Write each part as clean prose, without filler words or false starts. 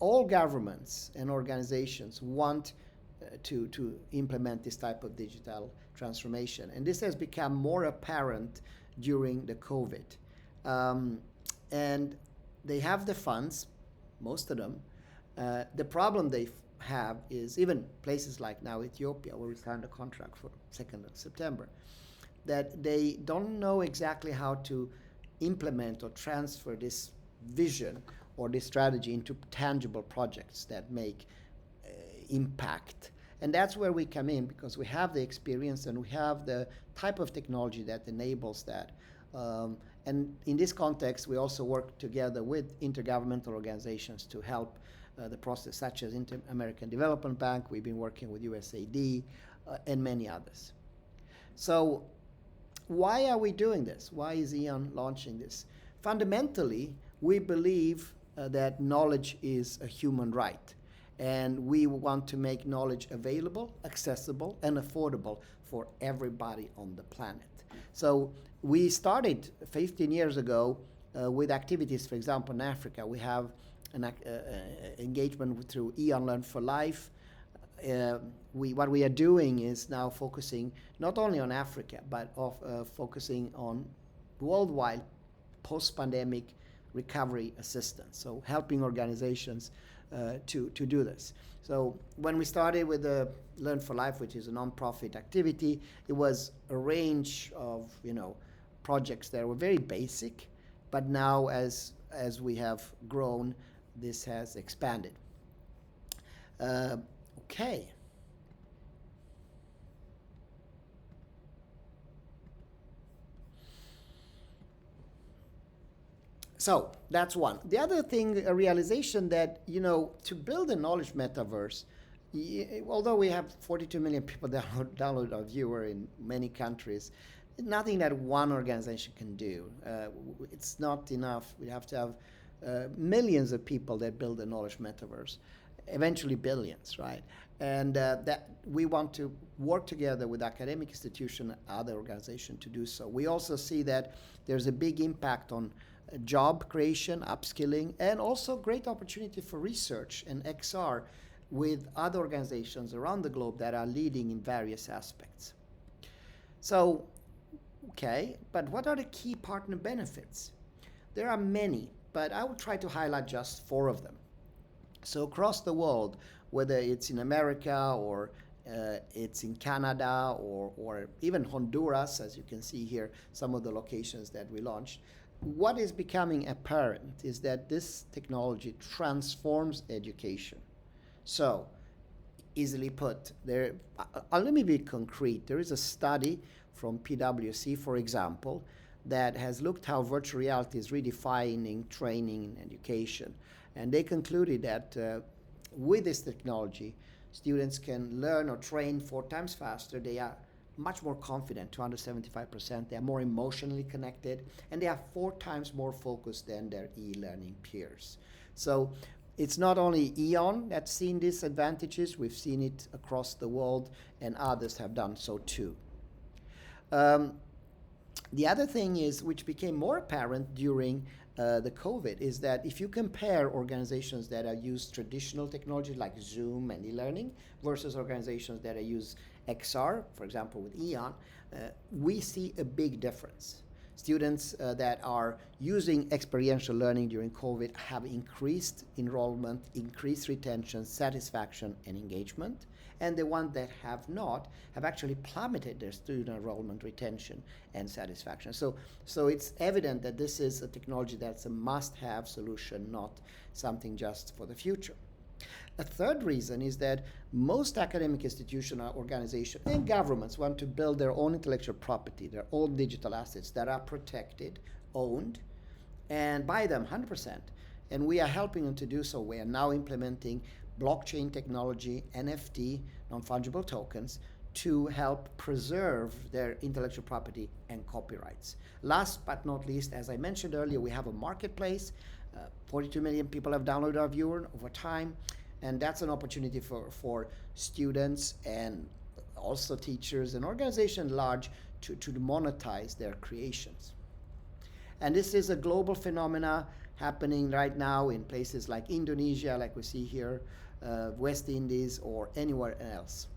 all governments and organizations want to implement this type of digital transformation. And this has become more apparent during the COVID. And they have the funds, most of them. The problem they have is even places like now Ethiopia, where we signed a contract for 2nd of September, that they don't know exactly how to implement or transfer this vision or this strategy into tangible projects that make impact. And that's where we come in, because we have the experience and we have the type of technology that enables that. And in this context, we also work together with intergovernmental organizations to help the process, such as Inter-American Development Bank. We've been working with USAID and many others. So why are we doing this? Why is EON launching this? Fundamentally, we believe that knowledge is a human right. And we want to make knowledge available, accessible, and affordable for everybody on the planet. So we started 15 years ago with activities, for example, in Africa. We have an engagement through EON Learn for Life. What we are doing is now focusing not only on Africa, but focusing on worldwide post-pandemic recovery assistance, so helping organizations to do this. So when we started with the Learn for Life, which is a non-profit activity, it was a range of projects that were very basic, but now as we have grown, this has expanded. Okay. So that's one. The other thing, a realization that, to build a knowledge metaverse, although we have 42 million people download our viewer in many countries, nothing that one organization can do. It's not enough. We have to have millions of people that build a knowledge metaverse, eventually billions, right? And that we want to work together with academic institutions and other organizations to do so. We also see that there's a big impact on job creation, upskilling, and also great opportunity for research and XR with other organizations around the globe that are leading in various aspects. So, okay, but what are the key partner benefits? There are many, but I will try to highlight just 4 of them. So across the world, whether it's in America or it's in Canada or even Honduras, as you can see here, some of the locations that we launched, what is becoming apparent is that this technology transforms education. So, easily put, let me be concrete. There is a study from PwC, for example, that has looked how virtual reality is redefining training and education. And they concluded that with this technology, students can learn or train 4 times faster. They are much more confident, 275%. They are more emotionally connected, and they are 4 times more focused than their e-learning peers. So it's not only EON that's seen these advantages, we've seen it across the world, and others have done so too. The other thing is, which became more apparent during the COVID, is that if you compare organizations that have used traditional technology like Zoom and e-learning versus organizations that use XR, for example with EON, we see a big difference. Students that are using experiential learning during COVID have increased enrollment, increased retention, satisfaction, and engagement. And the ones that have not have actually plummeted their student enrollment, retention, and satisfaction. So it's evident that this is a technology that's a must-have solution, not something just for the future. A third reason is that most academic institutions, organizations, and governments want to build their own intellectual property, their own digital assets that are protected, owned, and by them 100%. And we are helping them to do so. We are now implementing blockchain technology, NFT, non-fungible tokens, to help preserve their intellectual property and copyrights. Last but not least, as I mentioned earlier, we have a marketplace. 42 million people have downloaded our viewer over time, and that's an opportunity for students and also teachers and organizations large to monetize their creations. And this is a global phenomena happening right now in places like Indonesia, like we see here, West Indies, or anywhere else.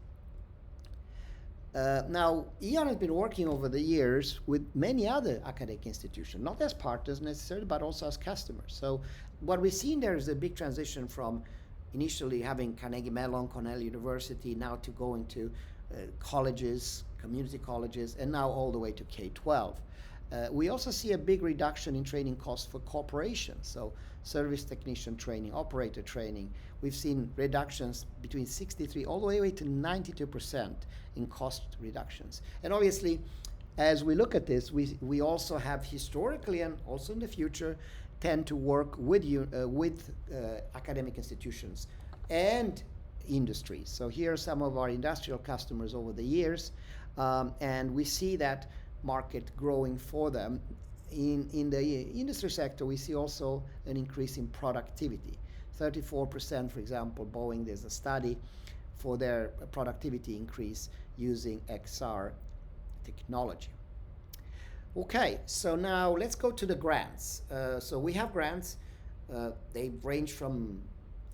Now, EON has been working over the years with many other academic institutions, not as partners necessarily, but also as customers. So what we've seen there is a big transition from initially having Carnegie Mellon, Cornell University, now to going to colleges, community colleges, and now all the way to K-12. We also see a big reduction in training costs for corporations. So service technician training, operator training. We've seen reductions between 63 all the way to 92% in cost reductions. And obviously, as we look at this, we also have historically and also in the future tend to work with academic institutions and industries. So here are some of our industrial customers over the years, and we see that market growing for them. In the industry sector, we see also an increase in productivity. 34%, for example, Boeing, there's a study for their productivity increase using XR technology. Okay, so now let's go to the grants. So we have grants. They range from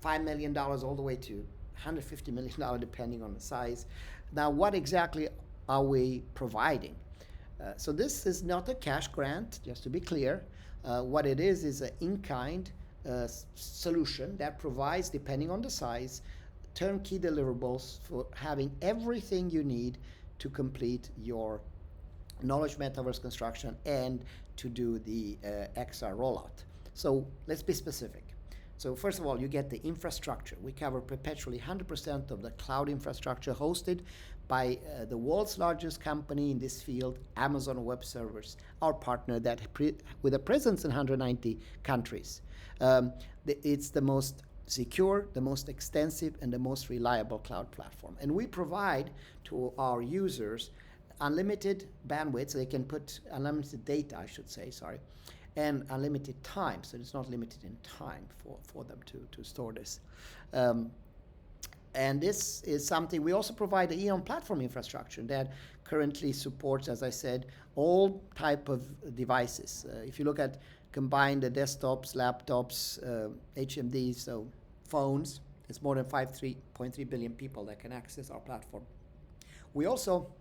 $5 million all the way to $150 million, depending on the size. Now, what exactly are we providing? So this is not a cash grant, just to be clear. What it is an in-kind solution that provides, depending on the size, turnkey deliverables for having everything you need to complete your knowledge metaverse construction and to do the XR rollout. So let's be specific. So first of all, you get the infrastructure. We cover perpetually 100% of the cloud infrastructure hosted by the world's largest company in this field, Amazon Web Services, our partner that with a presence in 190 countries. It's the most secure, the most extensive, and the most reliable cloud platform. And we provide to our users unlimited bandwidth, so they can put unlimited data, I should say, and unlimited time, so it's not limited in time for them to store this. And this is something, we also provide the EON platform infrastructure that currently supports, as I said, all type of devices. If you look at combined the desktops, laptops, HMDs, so phones, it's more than 3.3 billion people that can access our platform. We also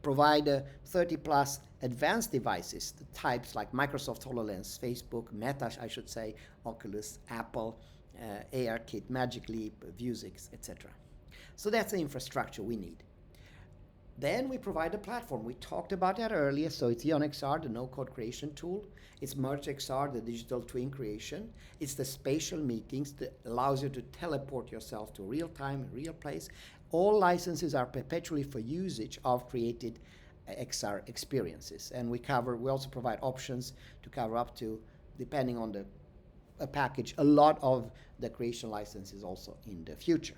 provide 30 plus advanced devices, the types like Microsoft HoloLens, Facebook, Meta, I should say, Oculus, Apple, ARKit, Magic Leap, Vuzix, etc. So that's the infrastructure we need. Then we provide a platform. We talked about that earlier. So it's EON XR, the no-code creation tool. It's Merge XR, the digital twin creation. It's the spatial meetings that allows you to teleport yourself to real time, real place. All licenses are perpetually for usage of created XR experiences. And we also provide options to cover up to, depending on a package, a lot of the creation licenses also in the future.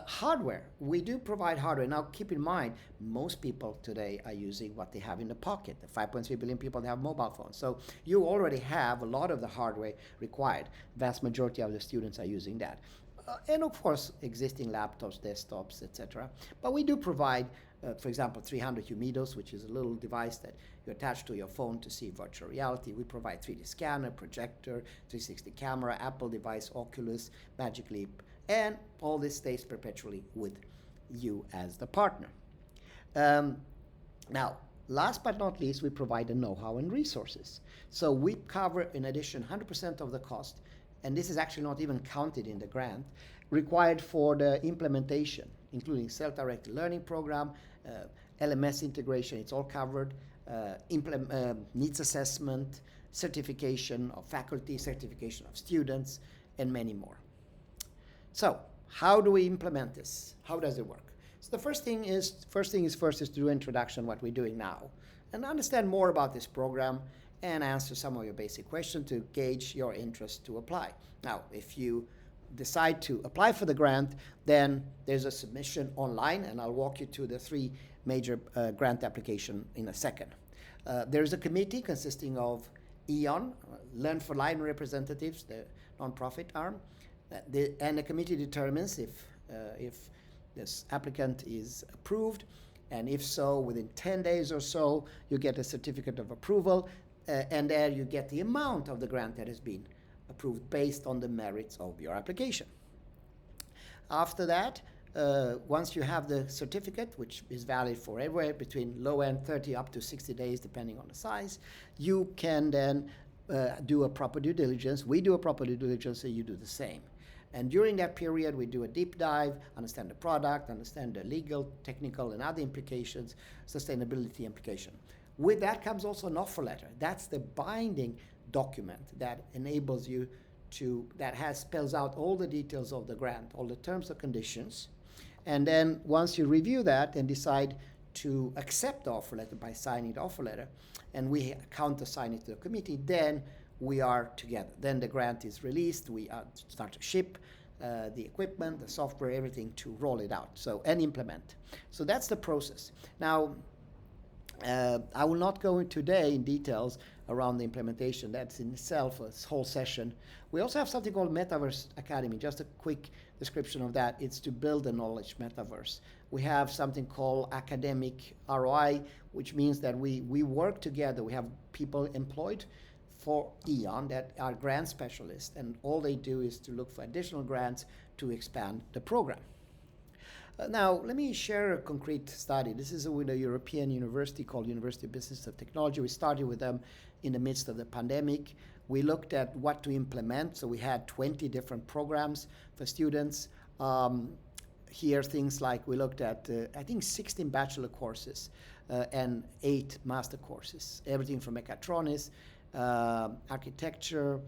Hardware, we do provide hardware. Now keep in mind, most people today are using what they have in the pocket. The 5.3 billion people that have mobile phones. So you already have a lot of the hardware required. Vast majority of the students are using that. And of course, existing laptops, desktops, etc. But we do provide, for example, 300 Humidos, which is a little device that you attach to your phone to see virtual reality. We provide 3D scanner, projector, 360 camera, Apple device, Oculus, Magic Leap, and all this stays perpetually with you as the partner. Now, last but not least, we provide the know-how and resources. So we cover, in addition, 100% of the cost, and this is actually not even counted in the grant, required for the implementation, including self-directed learning program, LMS integration, it's all covered, needs assessment, certification of faculty, certification of students, and many more. So how do we implement this? How does it work? So the first thing is to do introduction, what we're doing now, and understand more about this program and answer some of your basic questions to gauge your interest to apply. Now, if you decide to apply for the grant, then there's a submission online, and I'll walk you through the three major grant application in a second. There's a committee consisting of EON, Learn for Life representatives, the nonprofit arm, and the committee determines if this applicant is approved, and if so, within 10 days or so, you get a certificate of approval. and there you get the amount of the grant that has been approved based on the merits of your application. After that, once you have the certificate, which is valid for everywhere between low end 30 up to 60 days, depending on the size, you can then do a proper due diligence. We do a proper due diligence, so you do the same. And during that period, we do a deep dive, understand the product, understand the legal, technical, and other implications, sustainability implication. With that comes also an offer letter. That's the binding document that enables you to, spells out all the details of the grant, all the terms and conditions. And then once you review that and decide to accept the offer letter by signing the offer letter, and we countersign it to the committee, then we are together. Then the grant is released, we start to ship the equipment, the software, everything to roll it out, and implement. So that's the process. Now, I will not go into today in details around the implementation. That's in itself a whole session. We also have something called Metaverse Academy. Just a quick description of that. It's to build a knowledge metaverse. We have something called academic ROI, which means that we work together. We have people employed for EON that are grant specialists, and all they do is to look for additional grants to expand the program. Now, let me share a concrete study. This is with a European university called University of Business and Technology. We started with them in the midst of the pandemic. We looked at what to implement. So we had 20 different programs for students. Here, things like we looked at, I think, 16 bachelor courses and 8 master courses. Everything from mechatronics, architecture,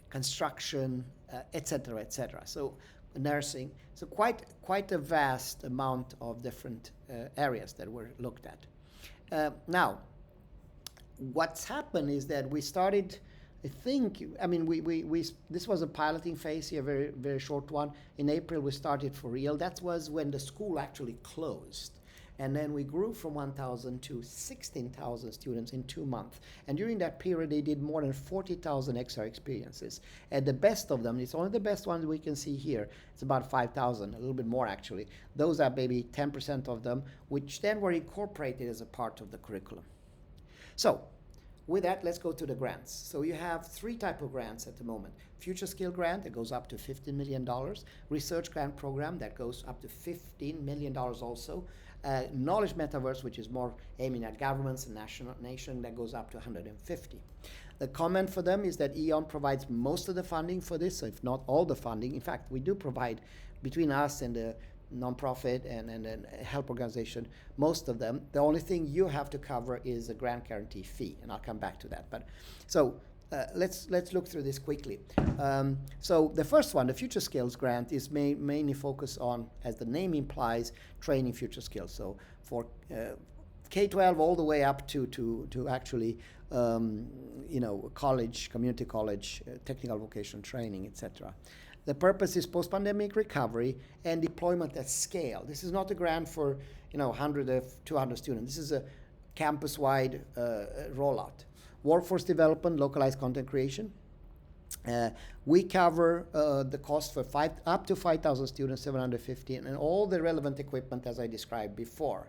construction, etc., etc. So nursing. So quite a vast amount of different areas that were looked at. Now, what's happened is that we started, this was a piloting phase here, very, very short one. In April, we started for real. That was when the school actually closed. And then we grew from 1,000 to 16,000 students in 2 months. And during that period, they did more than 40,000 XR experiences. And the best of them, it's only the best ones we can see here. It's about 5,000, a little bit more actually. Those are maybe 10% of them, which then were incorporated as a part of the curriculum. So with that, let's go to the grants. So you have 3 types of grants at the moment. Future Skill Grant, that goes up to $15 million. Research Grant Program, that goes up to $15 million also. Knowledge Metaverse, which is more aiming at governments and nation, that goes up to 150. The comment for them is that EON provides most of the funding for this, if not all the funding. In fact, we do provide, between us and the nonprofit and help organization, most of them. The only thing you have to cover is a grant guarantee fee, and I'll come back to that. But so let's look through this quickly. So the first one, the Future Skills Grant, is mainly focused on, as the name implies, training future skills. So for K-12 all the way up to actually college, community college, technical vocational training, etc. The purpose is post-pandemic recovery and deployment at scale. This is not a grant for 100 or 200 students. This is a campus-wide rollout. Workforce development, localized content creation. We cover the cost for up to 5,000 students, 750, and all the relevant equipment as I described before.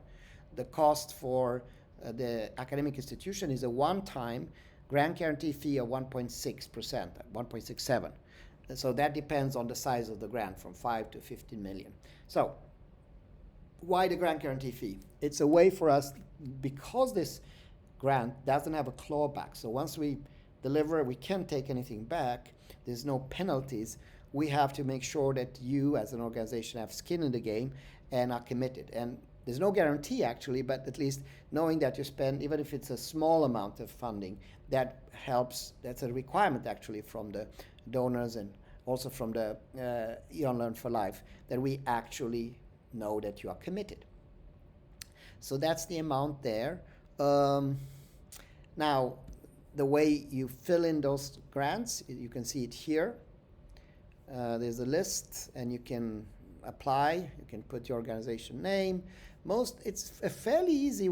The cost for the academic institution is a one-time grant guarantee fee of 1.6%, 1.67. So that depends on the size of the grant, from 5 to 15 million. So why the grant guarantee fee? It's a way for us, because this grant doesn't have a clawback. So once we deliver, we can't take anything back. There's no penalties. We have to make sure that you as an organization have skin in the game and are committed. And there's no guarantee actually, but at least knowing that you spend, even if it's a small amount of funding, that helps. That's a requirement actually from the donors and also from the EON Learn for Life, that we actually know that you are committed. So that's the amount there. Now, the way you fill in those grants, you can see it here. There's a list, and you can apply. You can put your organization name. It's a fairly easy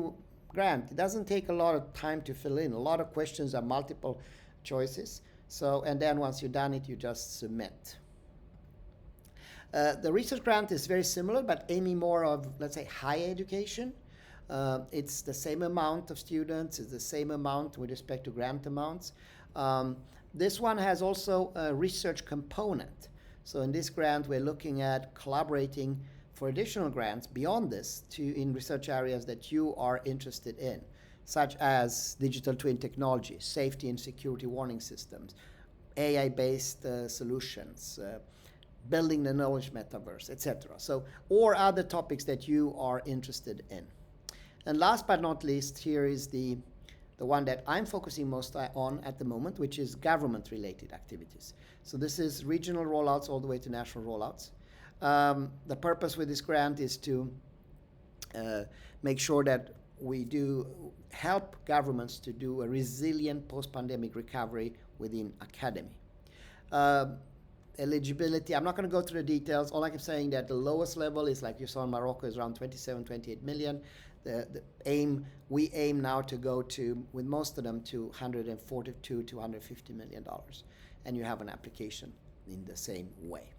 grant. It doesn't take a lot of time to fill in. A lot of questions are multiple choices. So, and then once you've done it, you just submit. The research grant is very similar, but aiming more of, let's say, higher education. It's the same amount of students, it's the same amount with respect to grant amounts. This one has also a research component. So in this grant, we're looking at collaborating for additional grants beyond this in research areas that you are interested in, such as digital twin technology, safety and security warning systems, AI-based solutions, building the knowledge metaverse, etc. So, or other topics that you are interested in. And last but not least, here is the one that I'm focusing most on at the moment, which is government-related activities. So this is regional rollouts all the way to national rollouts. The purpose with this grant is to make sure that we do help governments to do a resilient post-pandemic recovery within academy. Eligibility, I'm not going to go through the details. All I'm saying that the lowest level is, like you saw in Morocco, is around 27, 28 million. We aim now to go to, with most of them, to 142 to 150 million dollars. And you have an application in the same way.